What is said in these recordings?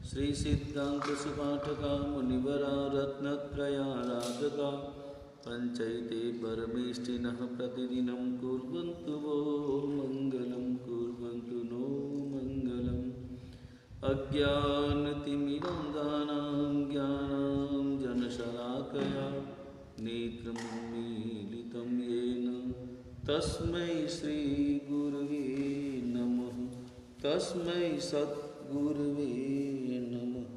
श्री सिद्धांत सुपाठका मुनिवरा रत्नत्रयाराधका पंचैते परमेष्टिनः प्रतिदिनं कुर्वन्तु वो मंगलं कुर्वन्तु नो मंगलम् अज्ञानतिमिरन्दानां ज्ञानाञ्जनशलाकया नेत्रमुन्मीलितं येन तस्मै श्रीगुरवे नमः। तस्मै सद्गुरवे नमः।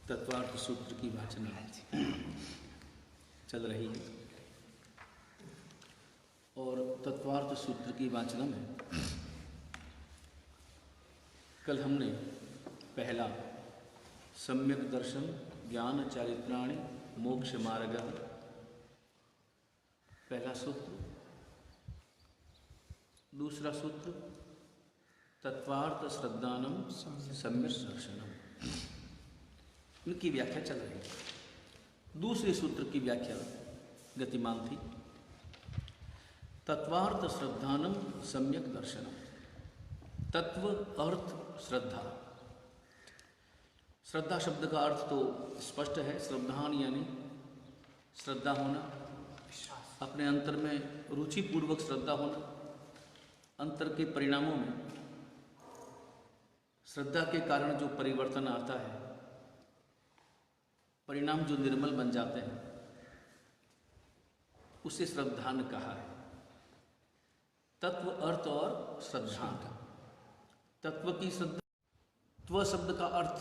तत्वार्थ सूत्र की वाचना चल रही है और तत्वार्थ सूत्र की वाचना में कल हमने पहला सम्यक दर्शन ज्ञान चारित्राणि मोक्ष मार्ग पहला सूत्र, दूसरा सूत्र तत्वार्थ श्रद्धानम सम्यक दर्शनम, इनकी व्याख्या चल रही है। दूसरे सूत्र की व्याख्या गतिमान थी। तत्वार्थ श्रद्धानम सम्यक दर्शनम, तत्व अर्थ श्रद्धा। श्रद्धा शब्द का अर्थ तो स्पष्ट है, श्रद्धान यानी श्रद्धा होना, अपने अंतर में रुचि पूर्वक श्रद्धा होना, अंतर के परिणामों में श्रद्धा के कारण जो परिवर्तन आता है, परिणाम जो निर्मल बन जाते हैं, उसे श्रद्धान कहा है। तत्व अर्थ और श्रद्धा। तत्व की श्रद्धा, त्व शब्द का अर्थ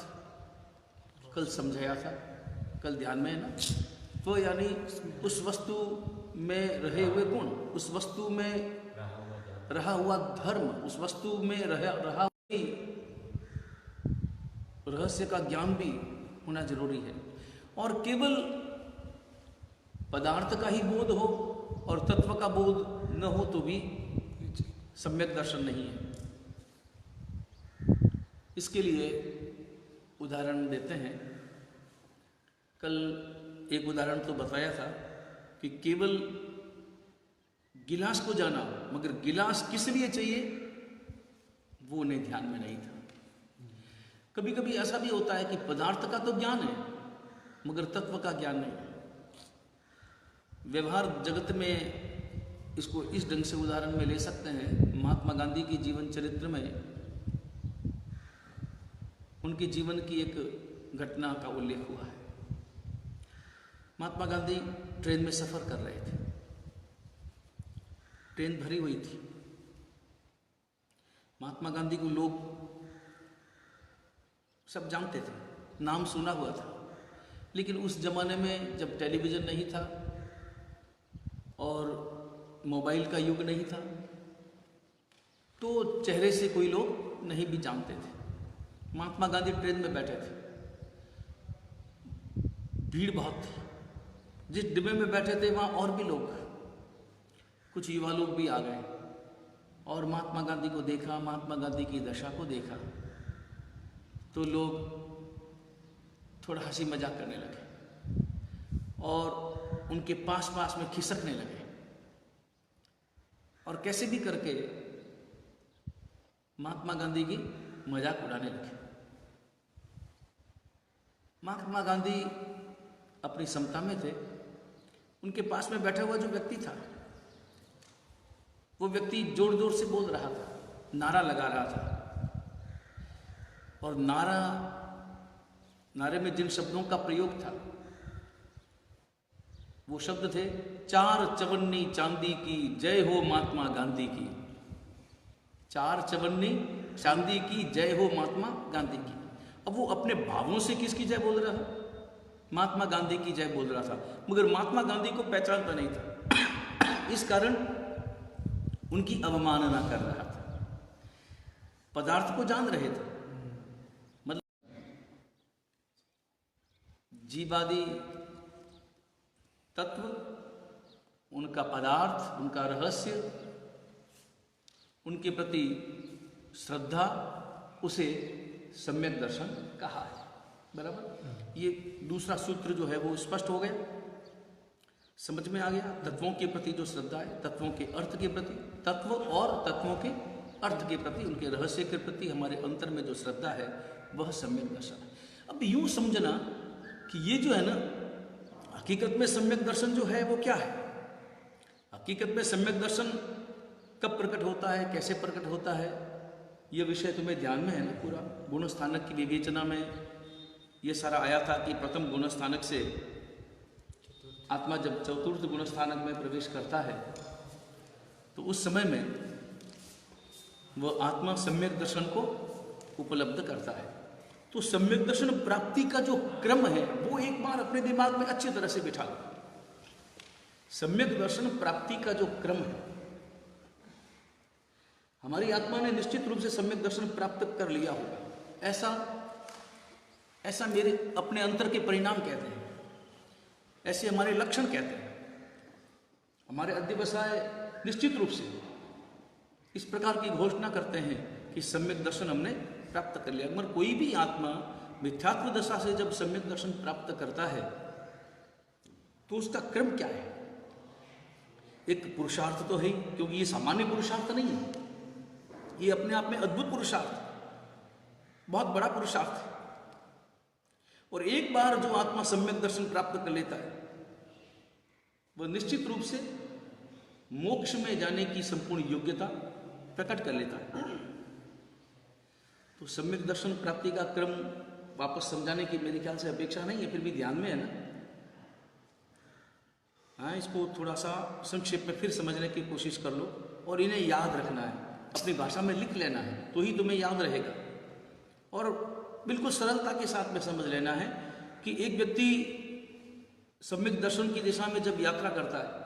कल समझाया था, कल ध्यान में है ना। त्व यानी उस वस्तु में रहे हुए गुण, उस वस्तु में रहा हुआ धर्म, उस वस्तु में रहा हुआ रहस्य का ज्ञान भी होना जरूरी है। और केवल पदार्थ का ही बोध हो और तत्व का बोध न हो तो भी सम्यक दर्शन नहीं है। इसके लिए उदाहरण देते हैं। कल एक उदाहरण तो बताया था कि केवल गिलास को जाना, मगर गिलास किस लिए चाहिए वो उन्हें ध्यान में नहीं था। कभी कभी ऐसा भी होता है कि पदार्थ का तो ज्ञान है मगर तत्व का ज्ञान नहीं है। व्यवहार जगत में इसको इस ढंग से उदाहरण में ले सकते हैं। महात्मा गांधी की जीवन चरित्र में उनके जीवन की एक घटना का उल्लेख हुआ है। महात्मा गांधी ट्रेन में सफर कर रहे थे, ट्रेन भरी हुई थी। महात्मा गांधी को लोग सब जानते थे, नाम सुना हुआ था। लेकिन उस जमाने में जब टेलीविज़न नहीं था और मोबाइल का युग नहीं था तो चेहरे से कोई लोग नहीं भी जानते थे। महात्मा गांधी ट्रेन में बैठे थे, भीड़ बहुत थी। जिस डिब्बे में बैठे थे वहाँ और भी लोग, कुछ युवा लोग भी आ गए और महात्मा गांधी को देखा, महात्मा गांधी की दशा को देखा तो लोग थोड़ा हंसी मजाक करने लगे और उनके पास में खिसकने लगे और कैसे भी करके महात्मा गांधी की मजाक उड़ाने लगे। महात्मा गांधी अपनी समता में थे। उनके पास में बैठा हुआ जो व्यक्ति था वो व्यक्ति जोर जोर से बोल रहा था, नारा लगा रहा था। और नारे में जिन शब्दों का प्रयोग था वो शब्द थे, 4 चवन्नी चांदी की जय हो महात्मा गांधी की। 4 चवन्नी चांदी की जय हो महात्मा गांधी की। अब वो अपने भावों से किसकी जय बोल रहा था? महात्मा गांधी की जय बोल रहा था, मगर महात्मा गांधी को पहचानता नहीं था। इस कारण उनकी अवमानना कर रहा था। पदार्थ को जान रहे थे, मतलब जीवादी तत्व, उनका पदार्थ, उनका रहस्य, उनके प्रति श्रद्धा, उसे सम्यक दर्शन कहा है। बराबर। ये दूसरा सूत्र जो है वो स्पष्ट हो गया। समझ में आ गया? तत्वों के प्रति जो श्रद्धा है, तत्वों के अर्थ के प्रति, तत्व और तत्वों के अर्थ के प्रति, उनके रहस्य के प्रति हमारे अंतर में जो श्रद्धा है वह सम्यक दर्शन है। अब यूं समझना कि ये जो है ना, हकीकत में सम्यक दर्शन जो है वो क्या है? हकीकत में सम्यक दर्शन कब प्रकट होता है, कैसे प्रकट होता है, ये विषय तुम्हें ध्यान में है ना पूरा? गुणस्थानक की विवेचना में ये सारा आया था कि प्रथम गुणस्थानक से आत्मा जब चतुर्थ गुणस्थानक में प्रवेश करता है तो उस समय में वह आत्मा सम्यक दर्शन को उपलब्ध करता है। तो सम्यक दर्शन प्राप्ति का जो क्रम है वो एक बार अपने दिमाग में अच्छी तरह से बिठा लो। सम्यक दर्शन प्राप्ति का जो क्रम है, हमारी आत्मा ने निश्चित रूप से सम्यक दर्शन प्राप्त कर लिया होगा, ऐसा मेरे अपने अंतर के परिणाम कहते हैं, ऐसे हमारे लक्षण कहते हैं। हमारे अध्यवसाय निश्चित रूप से इस प्रकार की घोषणा करते हैं कि सम्यक दर्शन हमने प्राप्त कर लिया। मगर कोई भी आत्मा मिथ्यात्व दशा से जब सम्यक दर्शन प्राप्त करता है तो उसका क्रम क्या है? एक पुरुषार्थ तो है, क्योंकि ये सामान्य पुरुषार्थ नहीं है, ये अपने आप में अद्भुत पुरुषार्थ, बहुत बड़ा पुरुषार्थ है। और एक बार जो आत्मा सम्यक दर्शन प्राप्त कर लेता है वह निश्चित रूप से मोक्ष में जाने की संपूर्ण योग्यता प्रकट कर लेता है। तो सम्यक दर्शन प्राप्ति का क्रम वापस समझाने की मेरे ख्याल से अपेक्षा नहीं है, फिर भी ध्यान में है ना? हाँ, इसको थोड़ा सा संक्षेप में फिर समझने की कोशिश कर लो और इन्हें याद रखना है, अपनी भाषा में लिख लेना है, तो ही तुम्हें याद रहेगा। और बिल्कुल सरलता के साथ में समझ लेना है कि एक व्यक्ति सम्यक दर्शन की दिशा में जब यात्रा करता है,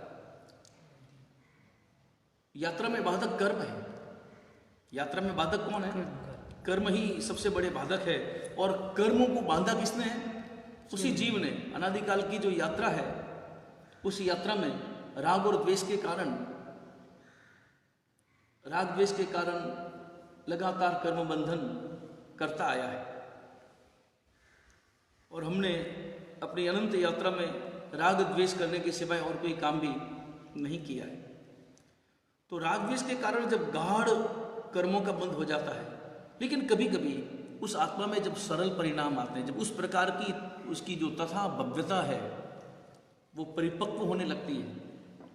यात्रा में बाधक कर्म है। यात्रा में बाधक कौन है? कर्म ही सबसे बड़े बाधक है। और कर्मों को बांधा किसने है? उसी जीव ने। अनादिकाल की जो यात्रा है, उस यात्रा में राग और द्वेष के कारण, राग द्वेष के कारण लगातार कर्म बंधन करता आया है। और हमने अपनी अनंत यात्रा में राग द्वेष करने के सिवाय और कोई काम भी नहीं किया है। तो राग द्वेष के कारण जब गाढ़ कर्मों का बंध हो जाता है, लेकिन कभी कभी उस आत्मा में जब सरल परिणाम आते हैं, जब उस प्रकार की उसकी जो तथा भव्यता है वो परिपक्व होने लगती है।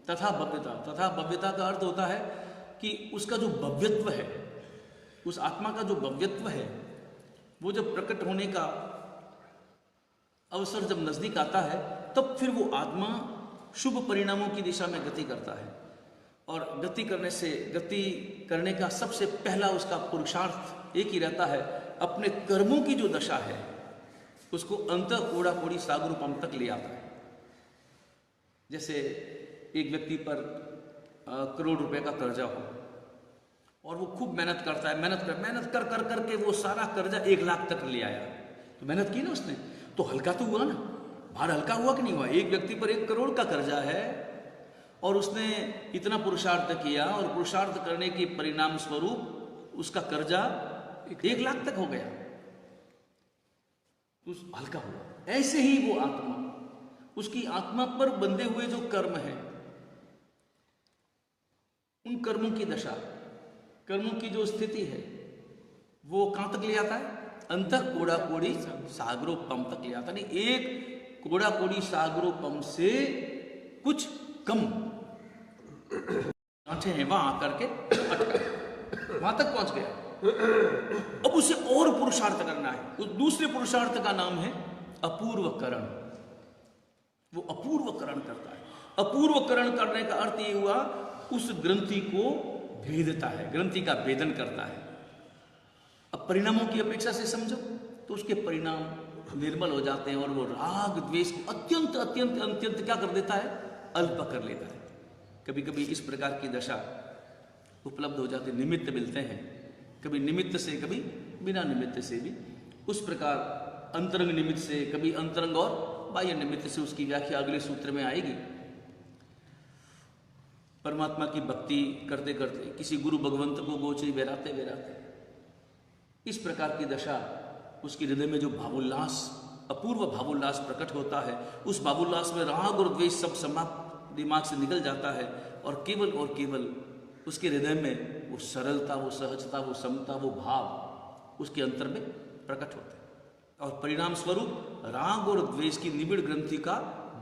तथा भव्यता का अर्थ होता है कि उसका जो भव्यत्व है, उस आत्मा का जो भव्यत्व है, वो जब प्रकट होने का अवसर जब नजदीक आता है, तब फिर वो आत्मा शुभ परिणामों की दिशा में गति करता है। और गति करने का सबसे पहला उसका पुरुषार्थ एक ही रहता है, अपने कर्मों की जो दशा है उसको अंत कोड़ा कोड़ी सागरूपम तक ले आता है। जैसे एक व्यक्ति पर करोड़ रुपए का कर्जा हो और वो खूब मेहनत करता है, मेहनत कर करके वो सारा कर्जा 1 लाख तक ले आया। तो मेहनत की ना उसने, तो हल्का तो हुआ ना, भार हल्का हुआ कि नहीं हुआ? एक व्यक्ति पर 1 करोड़ का कर्जा है और उसने इतना पुरुषार्थ किया और पुरुषार्थ करने के परिणाम स्वरूप उसका कर्जा 1 लाख तक हो गया, तो हल्का हुआ। ऐसे ही वो आत्मा, उसकी आत्मा पर बंधे हुए जो कर्म है, उन कर्मों की दशा, कर्मों की जो स्थिति है, वो कहां तक ले आता है? अंत कोड़ा कोड़ी सागरोपम तक ले आता। नहीं, एक कोड़ा कोड़ी सागरोपम से कुछ कम गांठे हैं, वहां आकर के वहां तक पहुंच गया। अब उसे और पुरुषार्थ करना है। उस दूसरे पुरुषार्थ का नाम है अपूर्वकरण। वो अपूर्वकरण करता है। अपूर्वकरण करने का अर्थ ये हुआ, उस ग्रंथि को भेदता है, ग्रंथि का भेदन करता है। अब परिणामों की अपेक्षा से समझो तो उसके परिणाम निर्मल हो जाते हैं और वो राग द्वेष को अत्यंत अत्यंत अत्यंत क्या कर देता है? अल्प कर लेता है। कभी कभी इस प्रकार की दशा उपलब्ध हो जाती, निमित्त मिलते हैं, कभी निमित्त से, कभी बिना निमित्त से भी। उस प्रकार अंतरंग निमित्त से, कभी अंतरंग और बाह्य निमित्त से, उसकी व्याख्या अगले सूत्र में आएगी। परमात्मा की भक्ति करते करते किसी गुरु भगवंत को गोचरी बेराते बेराते इस प्रकार की दशा, उसके हृदय में जो भावोल्लास, अपूर्व भावोल्लास प्रकट होता है, उस भावोल्लास में राग और द्वेष सब समाप्त दिमाग से निकल जाता है और केवल उसके हृदय में वो सरलता, वो सहजता, वो समता, वो भाव उसके अंतर में प्रकट होते हैं और परिणाम स्वरूप राग और द्वेष की निबिड़ ग्रंथि का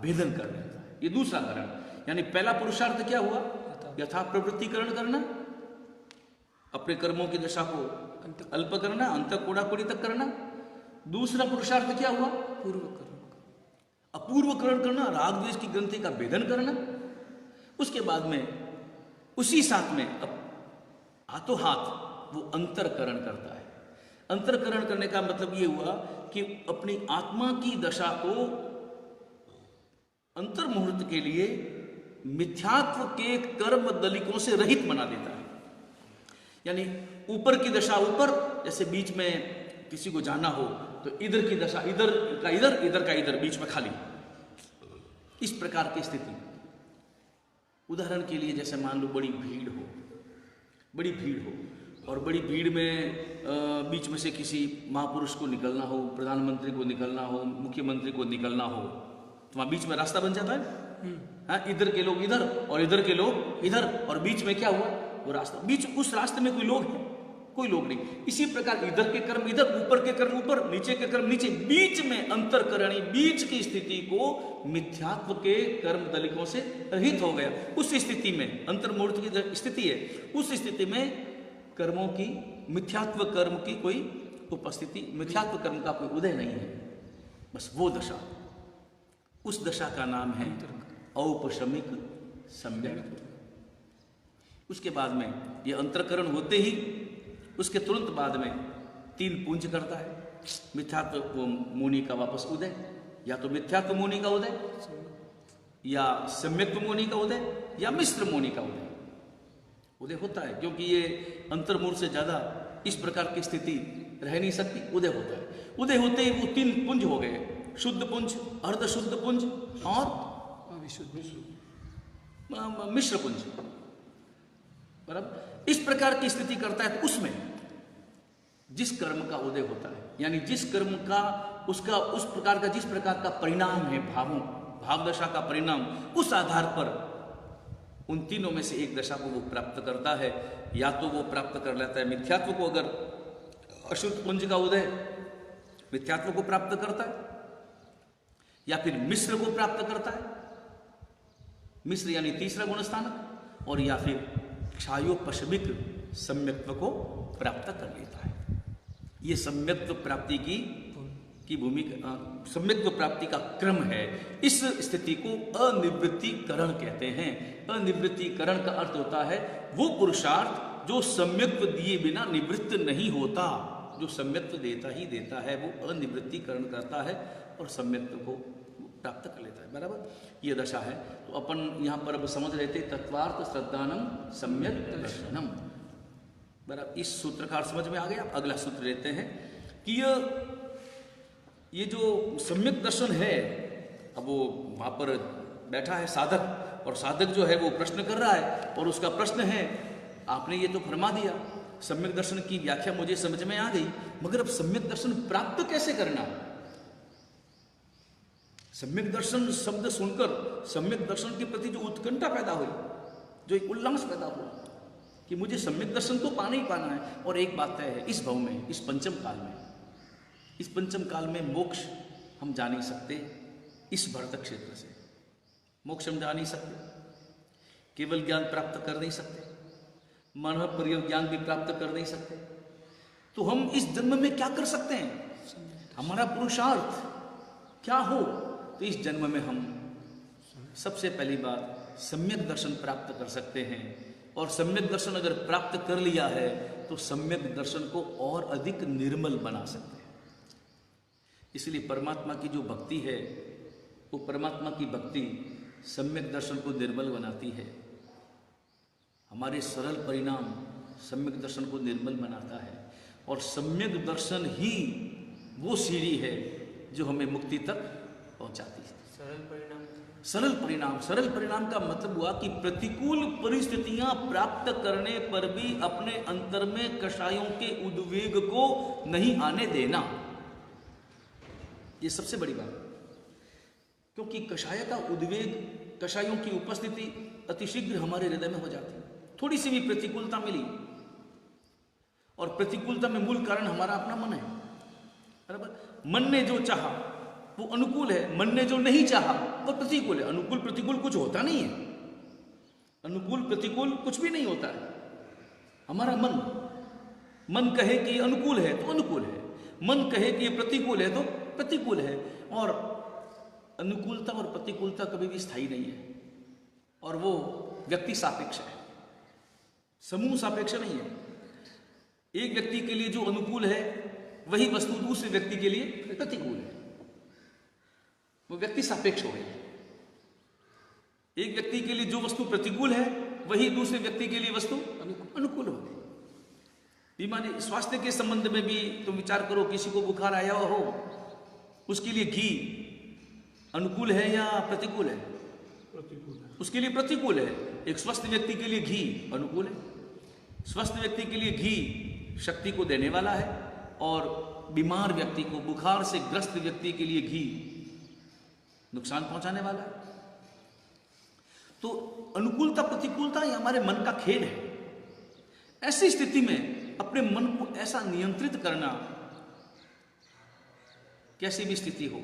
भेदन कर लेता है। ये दूसरा कारण, यानी पहला पुरुषार्थ क्या हुआ? यथा प्रवृत्तिकरण करना, अपने कर्मों की दशा को अल्प करना, अंत कोड़ाकोड़ी तक करना। दूसरा पुरुषार्थ क्या हुआ? अपूर्वकरण करना, राग द्वेष की ग्रंथि का भेदन करना। उसके बाद में उसी साथ में अब हाथों हाथ वो अंतरकरण करता है। अंतरकरण करने का मतलब ये हुआ कि अपनी आत्मा की दशा को अंतर मुहूर्त के लिए मिथ्यात्व के कर्म दलिकों से रहित बना देता है। यानी ऊपर की दशा ऊपर, जैसे बीच में किसी को जाना हो तो इधर की दशा इधर का इधर, बीच में खाली, इस प्रकार की स्थिति। उदाहरण के लिए जैसे मान लो बड़ी भीड़ हो और बड़ी भीड़ में बीच में से किसी महापुरुष को निकलना हो, प्रधानमंत्री को निकलना हो, मुख्यमंत्री को निकलना हो, तो वहां बीच में रास्ता बन जाता है। हाँ, इधर के लोग इधर और इधर के लोग इधर, और बीच में क्या हुआ? वो रास्ता, बीच उस रास्ते में कोई लोग है? कोई लोग नहीं। इसी प्रकार इधर के कर्म इधर, ऊपर के कर्म ऊपर, नीचे के कर्म नीचे, बीच में अंतरकरणी, बीच की स्थिति को मिथ्यात्व के कर्म दलिकों से रहित हो गया। उस स्थिति में अंतर्मूर्त की स्थिति है, उस स्थिति में कर्मों की, मिथ्यात्व कर्म की कोई उपस्थिति, मिथ्यात्व कर्म का कोई उदय नहीं है। बस वो दशा, उस दशा का नाम है औपशमिक सम्यक। उसके बाद में ये अंतरकरण होते ही उसके तुरंत बाद में 3 पुंज करता है। मिथ्यात्व मुनि का वापस उदय, या तो मिथ्यात्व मुनि का उदय, या सम्यक्त्व मुनि का उदय, या मिश्र मुनि का उदय होता है। क्योंकि ये अंतर्मूल से ज्यादा इस प्रकार की स्थिति रह नहीं सकती, उदय होता है। उदय होते ही वो 3 पुंज हो गए, शुद्ध पुंज, अर्ध शुद्ध पुंज और मिश्र पुंज। बराबर इस प्रकार की स्थिति करता है। तो उसमें जिस कर्म का उदय होता है, यानी जिस कर्म का उसका उस प्रकार का जिस प्रकार का परिणाम है, भाव दशा का परिणाम, उस आधार पर उन तीनों में से एक दशा को वो प्राप्त करता है। या तो वो प्राप्त कर लेता है मिथ्यात्व को, अगर अशुद्ध पुंज का उदय मिथ्यात्व को प्राप्त करता है, या फिर मिश्र को प्राप्त करता है, मिश्र यानी तीसरा गुणस्थानक, और या फिर क्षायोपशमिक सम्यक्त्व को प्राप्त कर लेता है। ये सम्यक्त्व प्राप्ति की भूमिका, सम्यक्त्व प्राप्ति का क्रम है। इस स्थिति को अनिवृत्तिकरण कहते हैं। अनिवृत्तिकरण का अर्थ होता है वो पुरुषार्थ जो सम्यक्त्व दिए बिना निवृत्त नहीं होता। जो सम्यक्त्व देता ही देता है वो अनिवृत्तिकरण करता है और सम्यक्त्व को प्राप्त कर लेता है। बराबर ये दशा है। तो अपन यहाँ पर अब समझ रहे थे तत्वार्थ श्रद्धानम सम्यक दर्शनम। बराबर इस सूत्र का समझ में आ गया। अगला सूत्र लेते हैं कि ये जो सम्यक दर्शन है, अब वो वहाँ पर बैठा है साधक, और साधक जो है वो प्रश्न कर रहा है, और उसका प्रश्न है आपने ये तो फरमा दिया, सम्यक दर्शन की व्याख्या मुझे समझ में आ गई, मगर अब सम्यक दर्शन प्राप्त कैसे करना? सम्यक दर्शन शब्द सुनकर सम्यक दर्शन के प्रति जो उत्कंठा पैदा हुई, जो एक उल्लास पैदा हुआ कि मुझे सम्यक दर्शन तो पाना ही पाना है। और एक बात तय है, इस भव में, इस पंचम काल में मोक्ष हम जा नहीं सकते। इस भरत क्षेत्र से मोक्ष हम जा नहीं सकते, केवल ज्ञान प्राप्त कर नहीं सकते, मन परिज्ञान भी प्राप्त कर नहीं सकते। तो हम इस जन्म में क्या कर सकते हैं? हमारा पुरुषार्थ क्या हो? तो इस जन्म में हम सबसे पहली बात सम्यक दर्शन प्राप्त कर सकते हैं। और सम्यक दर्शन अगर प्राप्त कर लिया है तो सम्यक दर्शन को और अधिक निर्मल बना सकते हैं। इसलिए परमात्मा की जो भक्ति है, वो परमात्मा की भक्ति सम्यक दर्शन को निर्मल बनाती है। हमारे सरल परिणाम सम्यक दर्शन को निर्मल बनाता है, और सम्यक दर्शन ही वो सीढ़ी है जो हमें मुक्ति तक पहुंचाती है। सरल परिणाम का मतलब हुआ कि प्रतिकूल परिस्थितियां प्राप्त करने पर भी अपने अंतर में कषायों के उद्वेग को नहीं आने देना, ये सबसे बड़ी बात। क्योंकि कषाय का उद्वेग कषायों की उपस्थिति अतिशीघ्र हमारे हृदय में हो जाती है। थोड़ी सी भी प्रतिकूलता मिली, और प्रतिकूलता में मूल कारण हमारा अपना मन है, बराबर। मन ने जो चाहा वो अनुकूल है, मन ने जो नहीं चाहा वो प्रतिकूल है। अनुकूल प्रतिकूल कुछ होता नहीं है, अनुकूल प्रतिकूल कुछ भी नहीं होता है। हमारा मन कहे कि अनुकूल है तो अनुकूल है, मन कहे कि ये प्रतिकूल है तो प्रतिकूल है। और अनुकूलता और प्रतिकूलता कभी भी स्थायी नहीं है, और वो व्यक्ति सापेक्ष है, समूह सापेक्ष नहीं है। एक व्यक्ति के लिए जो अनुकूल है वही वस्तु दूसरे व्यक्ति के लिए प्रतिकूल है, वो व्यक्ति सापेक्ष हो गई। एक व्यक्ति के लिए जो वस्तु प्रतिकूल है वही दूसरे व्यक्ति के लिए वस्तु अनुकूल हो गई। बीमारी स्वास्थ्य के संबंध में भी तुम विचार करो, किसी को बुखार आया हो, उसके लिए घी अनुकूल है या प्रतिकूल है? प्रतिकूल है, उसके लिए प्रतिकूल है। एक स्वस्थ व्यक्ति के लिए घी अनुकूल है, स्वस्थ व्यक्ति के लिए घी शक्ति को देने वाला है, और बीमार व्यक्ति को, बुखार से ग्रस्त व्यक्ति के लिए घी नुकसान पहुंचाने वाला है। तो अनुकूलता प्रतिकूलता ये हमारे मन का खेल है। ऐसी स्थिति में अपने मन को ऐसा नियंत्रित करना, कैसी भी स्थिति हो,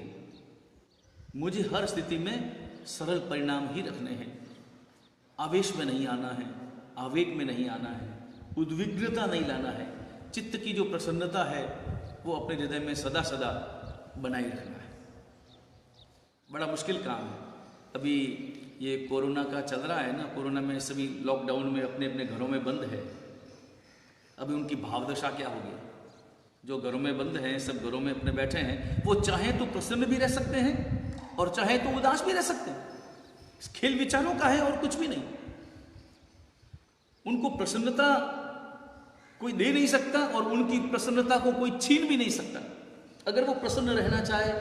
मुझे हर स्थिति में सरल परिणाम ही रखने हैं। आवेश में नहीं आना है, आवेग में नहीं आना है, उद्विग्नता नहीं लाना है। चित्त की जो प्रसन्नता है वो अपने हृदय में सदा सदा बनाए रखना है। बड़ा मुश्किल काम है। अभी ये कोरोना का चल रहा है ना, कोरोना में सभी लॉकडाउन में अपने अपने घरों में बंद है। अभी उनकी भावदशा क्या होगी? जो घरों में बंद हैं, सब घरों में अपने बैठे हैं, वो चाहे तो प्रसन्न भी रह सकते हैं और चाहे तो उदास भी रह सकते हैं। खेल विचारों का है और कुछ भी नहीं। उनको प्रसन्नता कोई दे नहीं सकता और उनकी प्रसन्नता को कोई छीन भी नहीं सकता। अगर वो प्रसन्न रहना चाहे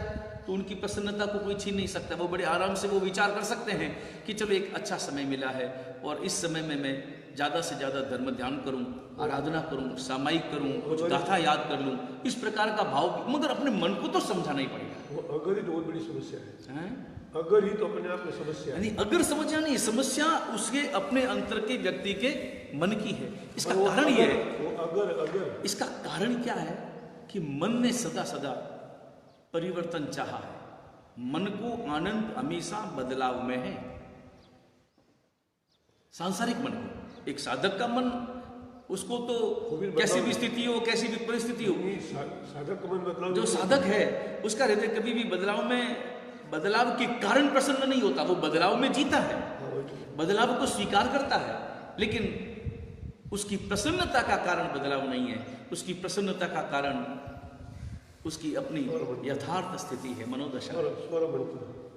तो उनकी प्रसन्नता को कोई छीन नहीं सकता। वो बड़े आराम से वो विचार कर सकते हैं कि चलो एक अच्छा समय मिला है और इस समय में मैं ज़्यादा से ज़्यादा धर्म ध्यान करूं, आराधना करूं, सामायिक करूं, कुछ गाथा याद कर लूं, इस प्रकार का भाव। मगर अपने मन को तो समझाना ही पड़ेगा। वो अगर ही तो बहुत बड़ी समस्या है। अगर ही तो अपने आप में समस्या है। यानी अगर समझा नहीं, समस्या उसके अपने अंतर के व्यक्ति के मन की है। इसका कारण ये है, अगर इसका कारण क्या है कि मन ने सदा सदा परिवर्तन चाहा है। मन को आनंद हमेशा बदलाव में है। सांसारिक मन को, एक साधक का मन, उसको तो कैसी भी स्थिति हो, कैसी भी परिस्थिति हो, साधक का मन बदलाव, जो साधक है उसका हृदय कभी भी बदलाव के कारण प्रसन्न नहीं होता। वो बदलाव में जीता है, बदलाव को स्वीकार करता है, लेकिन उसकी प्रसन्नता का कारण बदलाव नहीं है। उसकी प्रसन्नता का कारण उसकी अपनी यथार्थ स्थिति है, मनोदशा।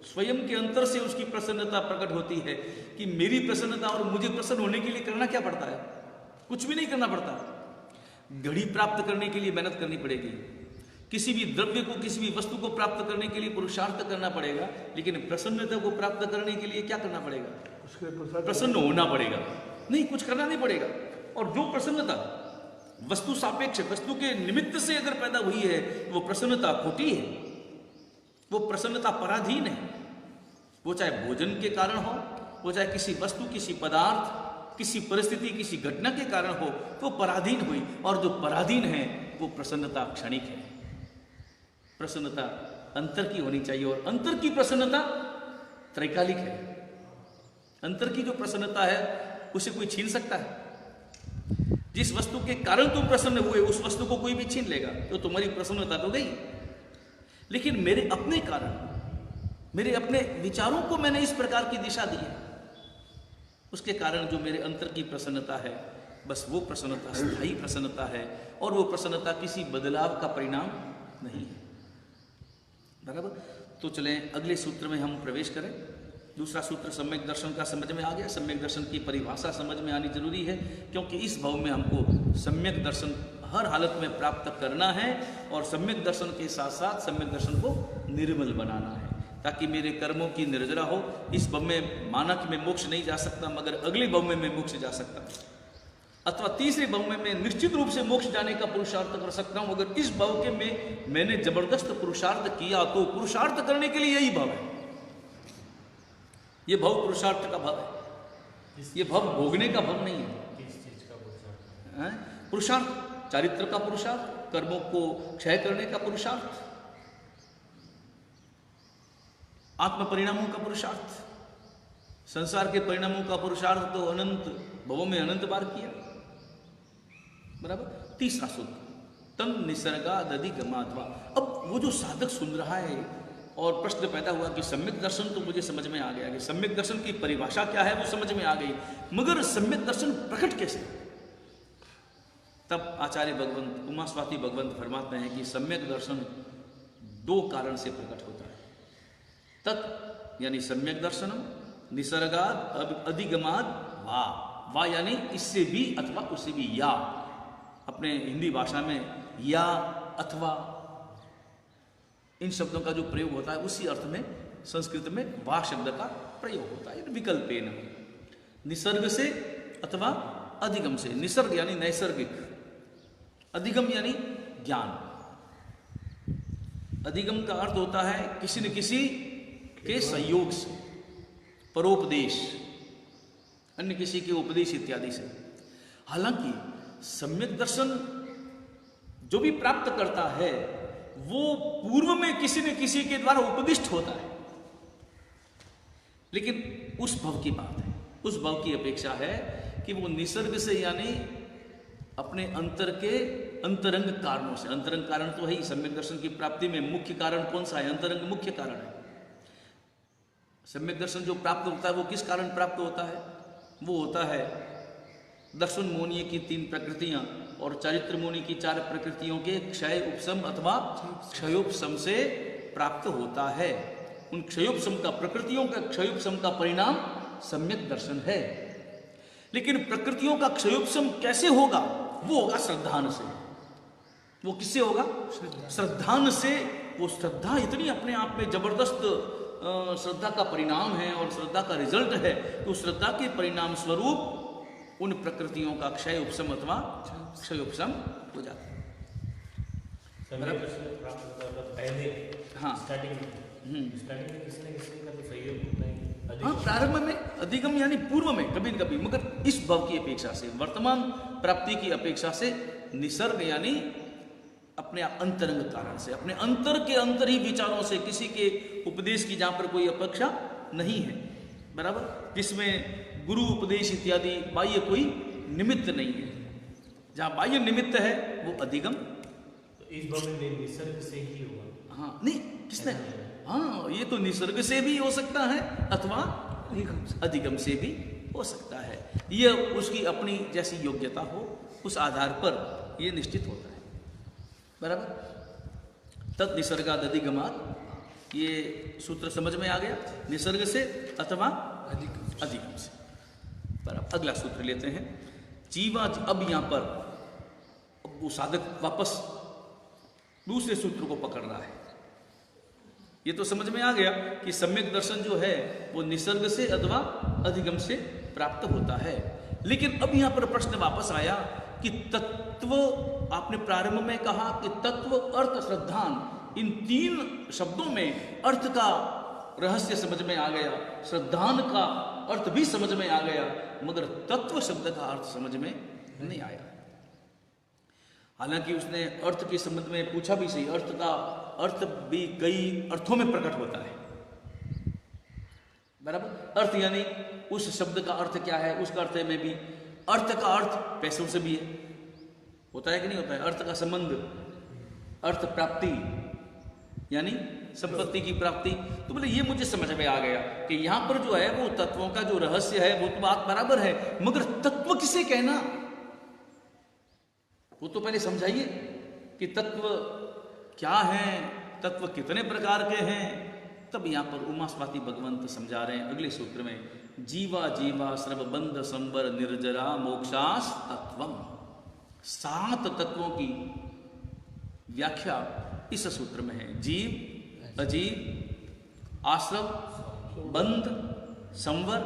स्वयं के अंतर से उसकी प्रसन्नता प्रकट होती है कि मेरी प्रसन्नता और मुझे प्रसन्न होने के लिए करना क्या पड़ता है? कुछ भी नहीं करना पड़ता। घड़ी प्राप्त करने के लिए मेहनत करनी पड़ेगी, किसी भी द्रव्य को, किसी भी वस्तु को प्राप्त करने के लिए पुरुषार्थ करना पड़ेगा, लेकिन प्रसन्नता को प्राप्त करने के लिए क्या करना पड़ेगा? प्रसन्न होना पड़ेगा। नहीं, कुछ करना नहीं पड़ेगा। और जो प्रसन्नता वस्तु सापेक्ष, वस्तु के निमित्त से अगर पैदा हुई है, वो प्रसन्नता खोटी है, वो प्रसन्नता पराधीन है। वो चाहे भोजन के कारण हो, वो चाहे किसी वस्तु, किसी पदार्थ, किसी परिस्थिति, किसी घटना के कारण हो, वो पराधीन हुई। और जो पराधीन है वो प्रसन्नता क्षणिक है। प्रसन्नता अंतर की होनी चाहिए, और अंतर की प्रसन्नता त्रैकालिक है। अंतर की जो प्रसन्नता है उसे कोई छीन सकता है? जिस वस्तु के कारण तुम प्रसन्न हुए उस वस्तु को कोई भी छीन लेगा तो तुम्हारी प्रसन्नता तो गई। लेकिन मेरे अपने कारण, मेरे अपने विचारों को मैंने इस प्रकार की दिशा दी है, उसके कारण जो मेरे अंतर की प्रसन्नता है, बस वो प्रसन्नता स्थायी प्रसन्नता है, और वो प्रसन्नता किसी बदलाव का परिणाम नहीं है। बराबर। तो चलें अगले सूत्र में हम प्रवेश करें। दूसरा सूत्र सम्यक दर्शन का समझ में आ गया। सम्यक दर्शन की परिभाषा समझ में आनी जरूरी है, क्योंकि इस भाव में हमको सम्यक दर्शन हर हालत में प्राप्त करना है, और सम्यक दर्शन के साथ साथ सम्यक दर्शन को निर्मल बनाना है, ताकि मेरे कर्मों की निर्जरा हो। इस भाव में माना कि मैं मोक्ष नहीं जा सकता, मगर अगले भाव में मैं मोक्ष जा सकता हूँ, अथवा तीसरे भाव में मैं निश्चित रूप से मोक्ष जाने का पुरुषार्थ कर सकता हूँ। अगर इस भाव के में मैंने जबरदस्त पुरुषार्थ किया तो पुरुषार्थ करने के लिए यही भाव है, ये भव पुरुषार्थ का भव है, ये भव भोगने का भव नहीं है। किस चीज का पुरुषार्थ? हैं? पुरुषार्थ, चारित्र का पुरुषार्थ, कर्मों को क्षय करने का पुरुषार्थ, आत्म परिणामों का पुरुषार्थ। संसार के परिणामों का पुरुषार्थ तो अनंत भवों में अनंत बार किया, बराबर। तीसरा सूत्र, तम निसर्गादधिगमाद्वा। अब वो जो साधक सुन रहा है और प्रश्न पैदा हुआ कि सम्यक दर्शन तो मुझे समझ में आ गया कि सम्यक दर्शन की परिभाषा क्या है वो समझ में आ गई, मगर सम्यक दर्शन प्रकट कैसे? तब आचार्य भगवंत उमास्वाति भगवंत फरमाते हैं कि सम्यक दर्शन दो कारण से प्रकट होता है। तत् यानी सम्यक दर्शनम, निसर्गाद अधिगमाद वा, वा यानी इससे भी अथवा उससे भी, या अपने हिंदी भाषा में या अथवा इन शब्दों का जो प्रयोग होता है उसी अर्थ में संस्कृत में वा शब्द का प्रयोग होता है, विकल्पेन, निसर्ग से अथवा अधिगम से। निसर्ग यानी नैसर्गिक, अधिगम यानी ज्ञान। अधिगम का अर्थ होता है किसी न किसी के संयोग से, परोपदेश, अन्य किसी के उपदेश इत्यादि से। हालांकि सम्यक दर्शन जो भी प्राप्त करता है वो पूर्व में किसी न किसी के द्वारा उपदिष्ट होता है, लेकिन उस भव की बात है, उस भव की अपेक्षा है कि वो निसर्ग से यानी अपने अंतर के अंतरंग कारणों से। अंतरंग कारण तो है ही, सम्यक दर्शन की प्राप्ति में मुख्य कारण कौन सा है? अंतरंग मुख्य कारण है। सम्यक दर्शन जो प्राप्त होता है वो किस कारण प्राप्त होता है? वो होता है दर्शन मोनीय की 3 प्रकृतियां और चारित्र मोनी की 4 प्रकृतियों के क्षय उपशम अथवा क्षयोपशम से प्राप्त होता है। उन क्षयोपशम का, प्रकृतियों का क्षयोपशम का परिणाम सम्यक दर्शन है। लेकिन प्रकृतियों का क्षयोपशम कैसे होगा? वो होगा श्रद्धान से। वो किससे होगा? श्रद्धान से। वो श्रद्धा इतनी अपने आप में जबरदस्त श्रद्धा का परिणाम है और श्रद्धा का रिजल्ट है, तो श्रद्धा के परिणाम स्वरूप उन प्रकृतियों का क्षय उपशम अथवा क्षय उपशम हो जाता है। पहले हाँ, स्टार्टिंग में किसी न किसी का तो सहयोग होता है। हाँ, प्रारंभ में अधिगम यानी पूर्व में कभी न कभी, मगर इस भव की अपेक्षा से, वर्तमान प्राप्ति की अपेक्षा से निसर्ग यानी अपने अंतरंग कारण से, अपने अंतर के अंतर ही विचारों से, किसी के उपदेश की जहां पर कोई अपेक्षा नहीं है, बराबर, जिसमें गुरु उपदेश इत्यादि बाह्य कोई निमित्त नहीं है। जहां बाह्य निमित्त है वो अधिगम। तो इस भव में निसर्ग से ही होगा। हाँ, नहीं, किसने? हाँ, ये तो निसर्ग से भी हो सकता है अथवा अधिगम से भी हो सकता है। यह उसकी अपनी जैसी योग्यता हो, उस आधार पर यह निश्चित होता है, बराबर। तत् निसर्गाद अधिगमात, ये सूत्र समझ में आ गया, निसर्ग से अथवा अधिगम से। पर अब अगला सूत्र लेते हैं, जीवा। अब यहां पर वो साधक वापस दूसरे सूत्र को पकड़ रहा है। ये तो समझ में आ गया कि सम्यक दर्शन जो है वो निसर्ग से अथवा अधिगम से प्राप्त होता है, लेकिन अब यहां पर प्रश्न वापस आया कि तत्व, आपने प्रारंभ में कहा कि तत्व, अर्थ, श्रद्धान, इन 3 शब्दों में अर्थ का रहस्य समझ में आ गया, श्रद्धान का अर्थ भी समझ में आ गया, मगर तत्व शब्द का अर्थ समझ में नहीं आया। हालांकि उसने अर्थ के संबंध में पूछा भी सही, अर्थ का अर्थ भी कई अर्थों में प्रकट होता है, बराबर। अर्थ यानी उस शब्द का अर्थ क्या है, उसका अर्थ में भी अर्थ का अर्थ पैसों से भी है, होता है कि नहीं होता है? अर्थ का संबंध, अर्थ प्राप्ति यानी संपत्ति की प्राप्ति। तो बोले ये मुझे समझ में आ गया कि यहां पर जो है वो तत्वों का जो रहस्य है वो तो बात बराबर है, मगर तत्व किसे कहना वो तो पहले समझाइए कि तत्व क्या है, तत्व कितने प्रकार के हैं। तब यहां पर उमास्वाति भगवंत समझा रहे हैं अगले सूत्र में, जीवा जीवा सर्वबंध संवर निर्जरा मोक्षास तत्वम। 7 तत्वों की व्याख्या इस सूत्र में है। जीव, अजीव, आश्रव, बंध, संवर,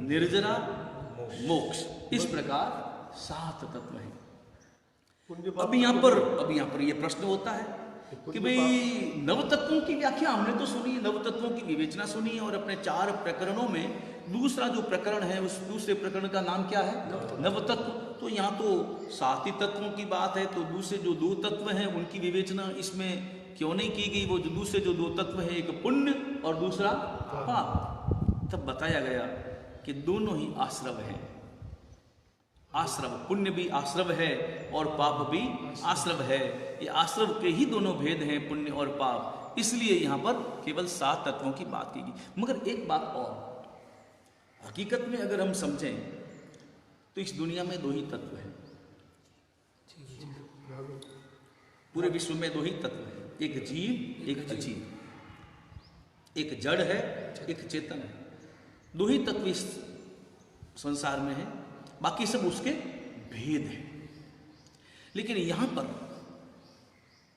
निर्जरा, मोक्ष, इस प्रकार 7 तत्व हैं। अब यहां पर यह प्रश्न होता है कि भाई नव तत्वों की व्याख्या हमने तो सुनी, नव तत्वों की विवेचना सुनी, और अपने 4 प्रकरणों में दूसरा जो प्रकरण है उस दूसरे प्रकरण का नाम क्या है? नव तत्व। तो यहाँ तो 7 ही तत्वों की बात है, तो दूसरे जो 2 तत्व हैं उनकी विवेचना इसमें क्यों नहीं की गई? वो जो दूसरे जो 2 तत्व है, एक पुण्य और दूसरा पाप। तब बताया गया कि दोनों ही आश्रव हैं। आश्रव, पुण्य भी आश्रव है और पाप भी आश्रव है। ये आश्रव के ही दोनों भेद हैं, पुण्य और पाप। इसलिए यहाँ पर केवल 7 तत्वों की बात की गई। मगर एक बात और, हकीकत में अगर हम समझें तो इस दुनिया में 2 ही तत्व हैं। पूरे विश्व में 2 ही तत्व हैं, एक जीव एक अजीव, एक जड़ है एक चेतन है। 2 ही तत्व इस संसार में है, बाकी सब उसके भेद हैं। लेकिन यहां पर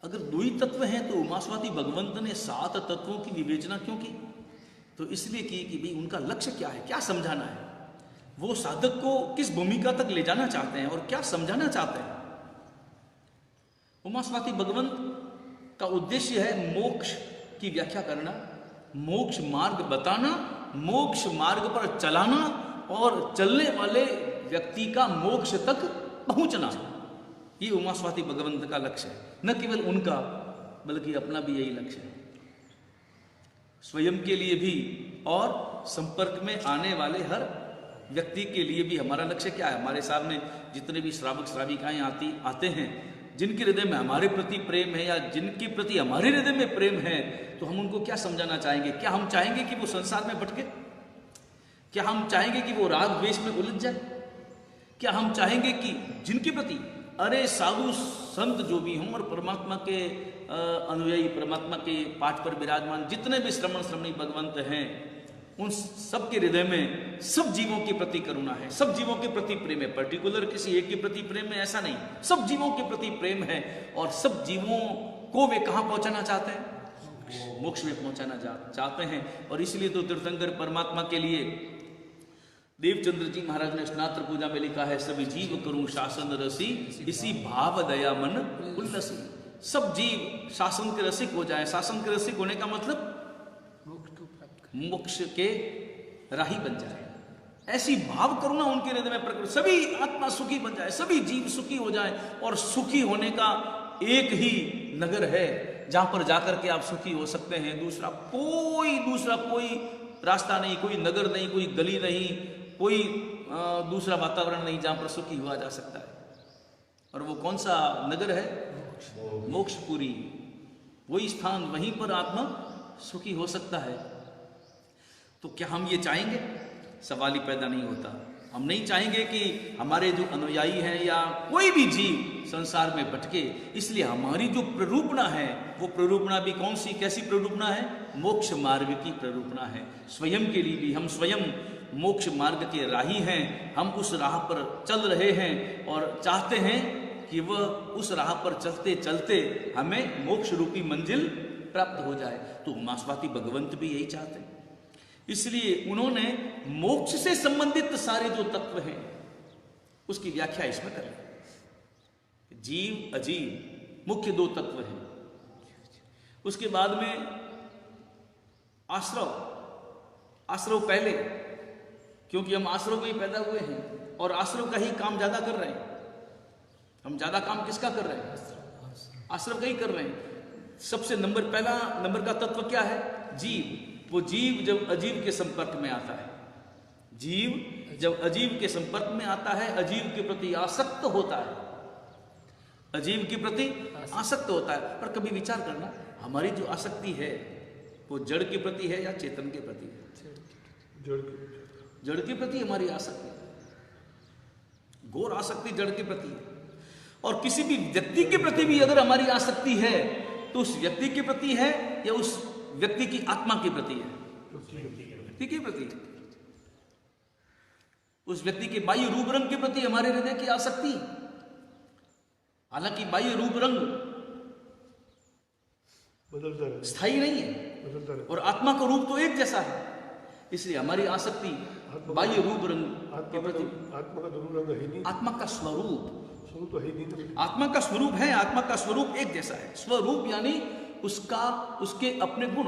अगर 2 ही तत्व हैं तो उमास्वाती भगवंत ने 7 तत्वों की विवेचना क्यों की? तो इसलिए की कि भाई उनका लक्ष्य क्या है, क्या समझाना है, वो साधक को किस भूमिका तक ले जाना चाहते हैं और क्या समझाना चाहते हैं। उमास्वाती भगवंत का उद्देश्य है मोक्ष की व्याख्या करना, मोक्ष मार्ग बताना, मोक्ष मार्ग पर चलाना और चलने वाले व्यक्ति का मोक्ष तक पहुंचना। ये उमास्वाती भगवंत का लक्ष्य है। न केवल उनका बल्कि अपना भी यही लक्ष्य है, स्वयं के लिए भी और संपर्क में आने वाले हर व्यक्ति के लिए भी। हमारा लक्ष्य क्या है? हमारे सामने जितने भी श्रावक श्राविकाएं आते हैं, जिनके हृदय में हमारे प्रति प्रेम है या जिनके प्रति हमारे हृदय में प्रेम है, तो हम उनको क्या समझाना चाहेंगे? क्या हम चाहेंगे कि वो संसार में भटके? क्या हम चाहेंगे कि वो राग द्वेष में उलझ जाए? क्या हम चाहेंगे कि जिनके प्रति अरे साधु संत जो भी हों और परमात्मा के अनुयायी, परमात्मा के पाठ पर विराजमान जितने भी श्रमण श्रमणी भगवंत हैं, उन सब के हृदय में सब जीवों के प्रति करुणा है, सब जीवों के प्रति प्रेम है। पर्टिकुलर किसी एक के प्रति प्रेम है ऐसा नहीं, सब जीवों के प्रति प्रेम है। और सब जीवों को वे कहाँ पहुंचाना चाहते हैं? मोक्ष में पहुंचाना चाहते हैं। और इसलिए तो तीर्थंकर परमात्मा के लिए देवचंद्र जी महाराज ने स्नात्र पूजा में लिखा है, सभी जीव करूं शासन रसी, इसी भाव दया मन उल्लसी। सब जीव शासन के रसिक हो जाए। शासन के रसिक होने का मतलब मोक्ष के राही बन जाए। ऐसी भाव करुणा उनके हृदय में प्रकट, सभी आत्मा सुखी बन जाए, सभी जीव सुखी हो जाए। और सुखी होने का एक ही नगर है जहां पर जाकर के आप सुखी हो सकते हैं। दूसरा कोई रास्ता नहीं, कोई नगर नहीं, कोई गली नहीं, कोई दूसरा वातावरण नहीं जहां पर सुखी हुआ जा सकता है। और वो कौन सा नगर है? मोक्षपुरी। वही स्थान, वहीं पर आत्मा सुखी हो सकता है। तो क्या हम ये चाहेंगे? सवाल ही पैदा नहीं होता। हम नहीं चाहेंगे कि हमारे जो अनुयायी हैं या कोई भी जीव संसार में भटके। इसलिए हमारी जो प्ररूपणा है, वो प्ररूपणा भी कौन सी, कैसी प्ररूपणा है? मोक्ष मार्ग की प्ररूपणा है। स्वयं के लिए भी हम स्वयं मोक्ष मार्ग के राही हैं। हम उस राह पर चल रहे हैं और चाहते हैं कि वह उस राह पर चलते चलते हमें मोक्ष रूपी मंजिल प्राप्त हो जाए। तो उमास्वाती भगवंत भी यही चाहते हैं। इसलिए उन्होंने मोक्ष से संबंधित सारे जो तत्व हैं उसकी व्याख्या इसमें करें। जीव अजीव मुख्य 2 तत्व हैं। उसके बाद में आश्रव पहले, क्योंकि हम आश्रव में ही पैदा हुए हैं और आश्रव का ही काम ज्यादा कर रहे हैं। हम ज्यादा काम किसका कर रहे हैं? आश्रव का ही कर रहे हैं। सबसे पहला नंबर का तत्व क्या है? जीव। वो जीव जब अजीव के संपर्क में आता है, जीव जब अजीव के संपर्क में आता है, अजीव के प्रति आसक्त होता है, अजीव के प्रति आसक्त होता है। पर कभी विचार करना, हमारी जो आसक्ति है वो जड़ के प्रति है या चेतन के प्रति है? जड़ के प्रति हमारी आसक्ति, घोर आसक्ति जड़ के प्रति है। और किसी भी व्यक्ति के प्रति भी अगर हमारी आसक्ति है तो उस व्यक्ति के प्रति है या उस व्यक्ति की आत्मा के प्रति है? व्यक्ति के प्रति। उस व्यक्ति के बाह्य रूप रंग के प्रति हमारे हृदय की आसक्ति, हालांकि बाह्य रूप रंग बदलता है, स्थायी नहीं है, बदलता है। और आत्मा का रूप तो एक जैसा है। इसलिए हमारी आसक्ति बाह्य रूप रंग के प्रति, आत्मा का रूप रंग है नहीं, आत्मा का स्वरूप स्वरूप तो है ही नहीं। आत्मा का स्वरूप है, आत्मा का स्वरूप एक जैसा है। स्वरूप यानी उसका, उसके अपने गुण,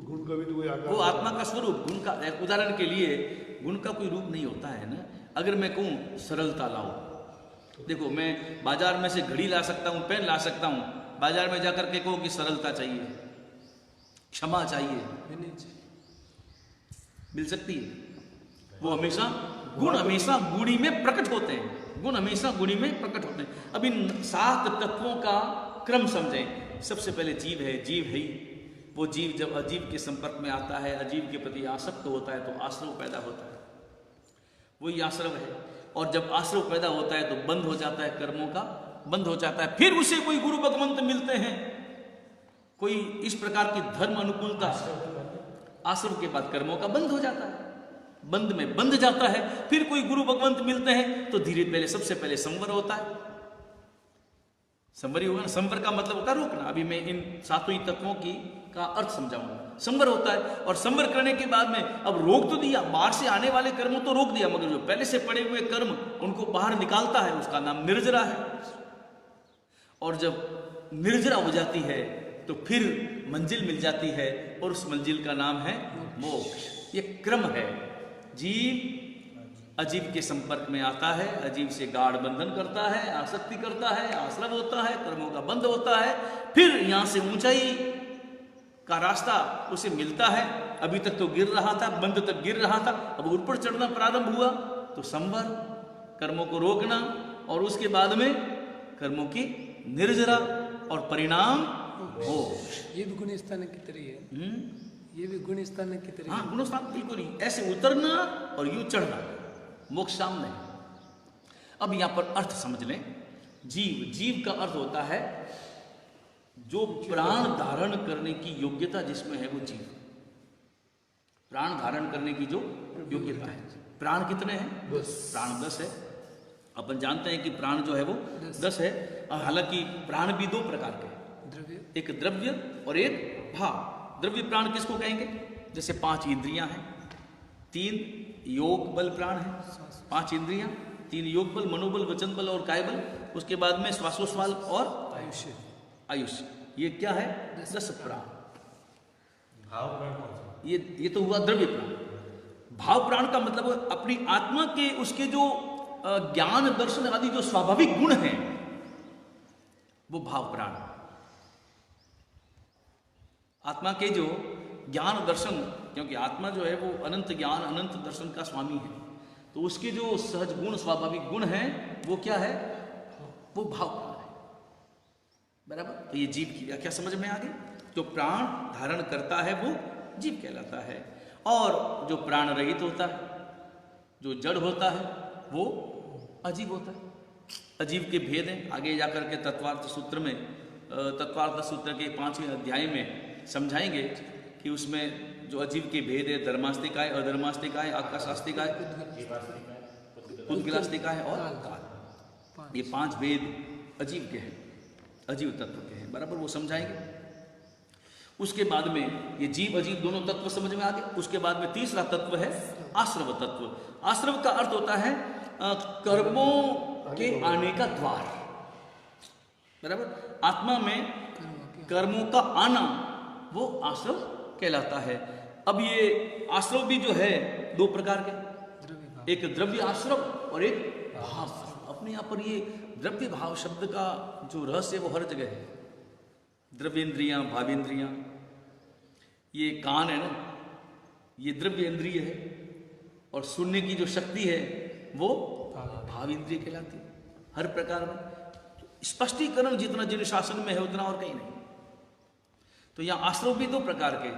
गुण का भी तो कोई आकार, वो आत्मा का स्वरूप। गुण का उदाहरण के लिए गुण का कोई रूप नहीं होता है ना। अगर मैं कहूँ सरलता लाओ, देखो मैं बाजार में से घड़ी ला सकता हूँ, पेन ला सकता हूँ, बाजार में जाकर के कहूँ कि सरलता चाहिए, क्षमा चाहिए, मिल सकती है? वो हमेशा गुण हमेशा गुणी में प्रकट होते हैं, गुण हमेशा गुणी में प्रकट होते हैं। अब इन 7 तत्वों का क्रम समझें। सबसे पहले जीव है, जीव है ही। वो जीव जब अजीव के संपर्क में आता है, अजीव के प्रति आसक्त होता है, तो आश्रव पैदा होता है, वही आश्रव है। और जब आश्रव पैदा होता है तो बंद हो जाता है, कर्मों का बंद हो जाता है। फिर उसे कोई गुरु भगवंत मिलते हैं, कोई इस प्रकार की धर्म अनुकूलता, आश्रव के बाद कर्मों का बंद हो जाता है, बंद में बंध जाता है। फिर कोई गुरु भगवंत मिलते हैं तो धीरे पहले, सबसे पहले संवर होता है। संवर ही होगा ना। संवर का मतलब होता है रोकना। अभी मैं इन 7 ही तत्वों की का अर्थ समझाऊंगा। संवर होता है, और संवर करने के बाद में अब रोक तो दिया, बाहर से आने वाले कर्मों तो रोक दिया, मगर जो पहले से पड़े हुए कर्म उनको बाहर निकालता है, उसका नाम निर्जरा है। और जब निर्जरा हो जाती है तो फिर मंजिल मिल जाती है, और उस मंजिल का नाम है मोक्ष। ये क्रम है। जीव अजीव के संपर्क में आता है, अजीव से गाढ़ बंधन करता है, आसक्ति करता है, आश्रव होता है, कर्मों का बंध होता है। फिर यहां से ऊंचाई का रास्ता उसे मिलता है। अभी तक तो गिर रहा था, बंध तक गिर रहा था, अब ऊपर चढ़ना प्रारंभ हुआ तो संवर, कर्मों को रोकना, और उसके बाद में कर्मों की निर्जरा, और परिणाम मोक्ष। ये भी गुण स्थान की तरह है। ये भी गुण स्थान की तरह। हाँ, गुण स्थान बिल्कुल ही ऐसे उतरना और यूं चढ़ना, मोक्ष सामने। अब यहां पर अर्थ समझ लें। जीव, जीव का अर्थ होता है जो प्राण धारण करने की योग्यता जिसमें है, वो जीव। प्राण धारण करने की जो योग्यता है। प्राण कितने हैं? 10। प्राण 10 है। अपन जानते हैं कि प्राण जो है वो 10 है। हालांकि प्राण भी 2 प्रकार के, एक द्रव्य और एक भाव। द्रव्य प्राण किसको कहेंगे? जैसे 5 इंद्रियां हैं, 3 योग बल प्राण है, 5 इंद्रियां, 3 योग बल, मनोबल, वचन बल और काय बल, उसके बाद में श्वासोश्वास और आयुष्य। आयुष्य, ये क्या है? 10 प्राण। भाव प्राण कौन सा? ये तो हुआ द्रव्य प्राण। भाव प्राण का मतलब अपनी आत्मा के उसके जो ज्ञान दर्शन आदि जो स्वाभाविक गुण हैं, वो भाव प्राण। आत्मा के जो ज्ञान दर्शन, क्योंकि आत्मा जो है वो अनंत ज्ञान अनंत दर्शन का स्वामी है, तो उसके जो सहज गुण स्वाभाविक गुण हैं वो क्या है? वो भाव प्राण है। बराबर। तो ये जीव की व्याख्या समझ में आ गई। जो प्राण धारण करता है वो जीव कहलाता है, और जो प्राण रहित होता है, जो जड़ होता है, वो अजीव होता है। अजीव के भेद हैं, आगे जाकर के तत्वार्थ सूत्र में, तत्वार्थ सूत्र के 5वें अध्याय में समझाएंगे कि उसमें जो अजीव के भेद है, धर्मास्तिकाय, अधर्मास्तिकाय, आकाशास्तिकाय, उद्गलास्तिकाय और काल। ये 5 भेद अजीव के हैं, अजीव तत्व के हैं। बराबर, वो समझाएंगे। उसके बाद में ये जीव अजीव दोनों तत्व समझ में आ गए। उसके बाद में तीसरा तत्व है आश्रव तत्व। आश्रव का अर्थ होता है कर्मों के आने का द्वार। बराबर। आत्मा में कर्मों का आना वो आश्रव कहलाता है। अब ये आश्रव भी जो है 2 प्रकार के, एक द्रव्य आश्रव और एक भाव आश्रव। अपने यहाँ पर ये द्रव्य भाव शब्द का जो रहस्य वो हर जगह है। द्रव्येंद्रियां, भावेंद्रियां, ये कान है ना, ये द्रव्य इंद्रिय है, और सुनने की जो शक्ति है वो भाव इंद्रिय कहलाती है। हर प्रकार में स्पष्टीकरण जितना जिन शासन में है उतना और कहीं नहीं। तो यहाँ आश्रव भी 2 प्रकार के,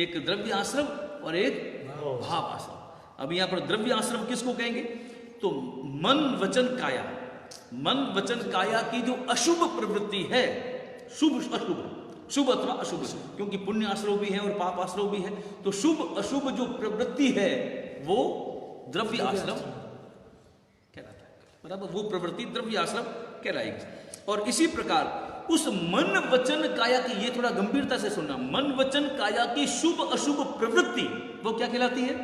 एक द्रव्य आश्रव और एक भाव आश्रव। अब यहाँ पर द्रव्य आश्रव किसको कहेंगे? तो मन वचन काया, मन वचन काया की जो अशुभ प्रवृत्ति है, शुभ अशुभ, शुभ अथवा अशुभ, क्योंकि पुण्य आश्रव भी है और पाप आश्रव भी है, तो शुभ अशुभ जो प्रवृत्ति है वो द्रव्य आश्रव कहलाता है। बराबर, वो प्रवृत्ति द्रव्य आश्रव कहलाएगी। और इसी प्रकार उस मन वचन काया की, ये थोड़ा गंभीरता से सुनना, मन वचन काया की शुभ अशुभ प्रवृत्ति वो क्या कहलाती है?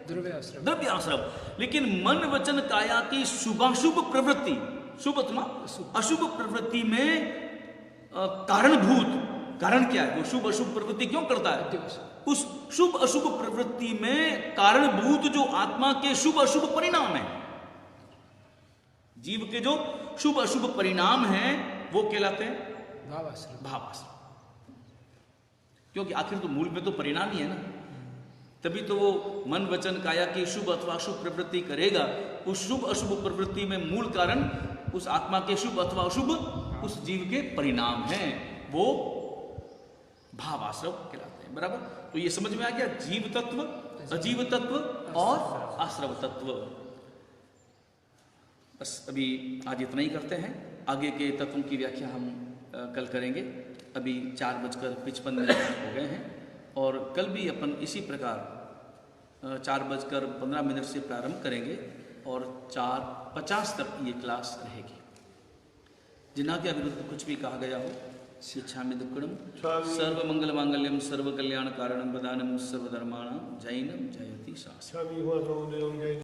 द्रव्याश्रम द्रव्याश्रम। लेकिन मन वचन काया की शुभाशुभ प्रवृत्ति, शुभ अथवा अशुभ प्रवृत्ति में कारणभूत, कारण क्या है? वो शुभ अशुभ प्रवृत्ति क्यों करता है? उस शुभ अशुभ प्रवृत्ति में कारणभूत जो आत्मा के शुभ अशुभ परिणाम है, जीव के जो शुभ अशुभ परिणाम हैं वो कहलाते हैं भावाश्रम। भावाश्रम। क्योंकि आखिर तो मूल में तो परिणाम ही है ना, तभी तो वो मन वचन काया की शुभ अथवा अशुभ प्रवृत्ति करेगा। उस शुभ अशुभ प्रवृत्ति में मूल कारण उस आत्मा के शुभ अथवा अशुभ उस जीव के परिणाम हैं, वो भावाश्रम कहलाते हैं। बराबर? तो ये समझ में आ गया, जीव तत्व, अजीव तत्व और आश्रव तत्व। बस अभी आज इतना ही करते हैं, आगे के तत्वों की व्याख्या हम कल करेंगे। अभी 4:55 हो गए हैं और कल भी अपन इसी प्रकार 4:15 से प्रारंभ करेंगे और 4:50 तक ये क्लास रहेगी। जिन्हा के विरुद्ध कुछ भी कहा गया हो, शिक्षामि दुक्कड़म, सर्व मंगल मांगल्यम सर्व कल्याण कारणम, वदानम सर्वधर्माणां, जैनम जयति शास्त्रम। स्वामी हुआ